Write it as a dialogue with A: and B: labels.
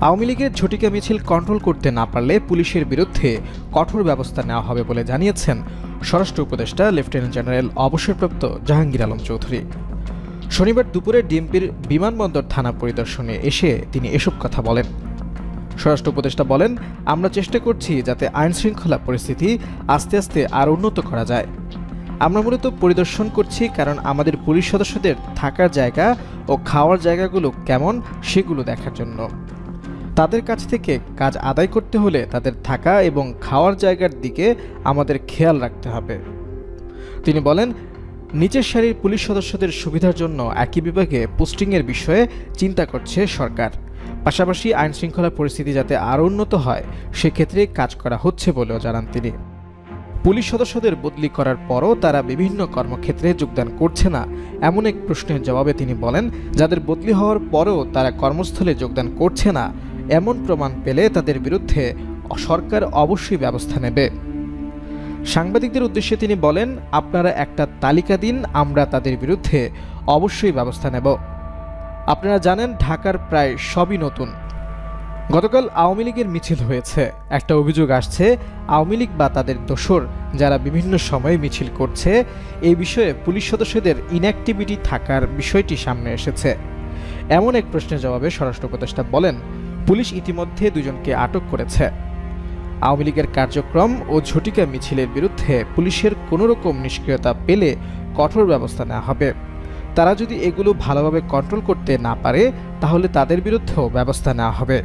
A: আওয়ামী লীগের ঝটিকা মিছিল কন্ট্রোল করতে না পারলে পুলিশের বিরুদ্ধে কঠোর ব্যবস্থা নেওয়া হবে বলে জানিয়েছেন স্বরাষ্ট্র উপদেষ্টা লেফটেন্যান্ট জেনারেল অবসরপ্রাপ্ত জাহাঙ্গীর আলম চৌধুরী। শনিবার দুপুরে ডিএমপির বিমানবন্দর থানা পরিদর্শনে এসে তিনি এসব কথা বলেন। স্বরাষ্ট্র উপদেষ্টা বলেন, আমরা চেষ্টা করছি যাতে আইনশৃঙ্খলা পরিস্থিতি আস্তে আস্তে আর উন্নত করা যায়। আমরা মূলত পরিদর্শন করছি কারণ আমাদের পুলিশ সদস্যদের থাকার জায়গা ও খাওয়ার জায়গাগুলো কেমন সেগুলো দেখার জন্য। তাদের কাছ থেকে কাজ আদায় করতে হলে তাদের থাকা এবং খাওয়ার জায়গার দিকে আমাদের খেয়াল রাখতে হবে। তিনি বলেন, নিচের সারির পুলিশ সদস্যদের সুবিধার জন্য একই বিভাগে পোস্টিংয়ের বিষয়ে চিন্তা করছে সরকার। পাশাপাশি আইনশৃঙ্খলা পরিস্থিতি যাতে আরও উন্নত হয় সেক্ষেত্রে কাজ করা হচ্ছে বলেও জানান তিনি। পুলিশ সদস্যদের বদলি করার পরও তারা বিভিন্ন কর্মক্ষেত্রে যোগদান করছে না এমন এক প্রশ্নের জবাবে তিনি বলেন, যাদের বদলি হওয়ার পরও তারা কর্মস্থলে যোগদান করছে না এমন প্রমাণ পেলে তাদের বিরুদ্ধে সরকার অবশ্যই ব্যবস্থা নেবে। সাংবাদিকদের উদ্দেশ্যে তিনি বলেন, আপনারা একটা তালিকা দিন, আমরা তাদের বিরুদ্ধে অবশ্যই ব্যবস্থা নেব। আপনারা জানেন ঢাকার প্রায় সবই নতুন। গতকাল আওয়ামী লীগের মিছিল হয়েছে। একটা অভিযোগ আসছে আওয়ামী লীগ বা তাদের দোসর যারা বিভিন্ন সময়ে মিছিল করছে এই বিষয়ে পুলিশ সদস্যদের ইনঅ্যাক্টিভিটি থাকার বিষয়টি সামনে এসেছে। এমন এক প্রশ্নের জবাবে স্বরাষ্ট্র উপদেষ্টা বলেন, পুলিশ ইতিমধ্যে দুজনকে আটক করেছে। আওয়ামী লীগের কার্যক্রম ও ঝটিকা মিছিলের বিরুদ্ধে পুলিশের কোনোরকম নিষ্ক্রিয়তা পেলে কঠোর ব্যবস্থা নেওয়া হবে। তারা যদি এগুলো ভালোভাবে কন্ট্রোল করতে না পারে তাহলে তাদের বিরুদ্ধেও ব্যবস্থা নেওয়া হবে।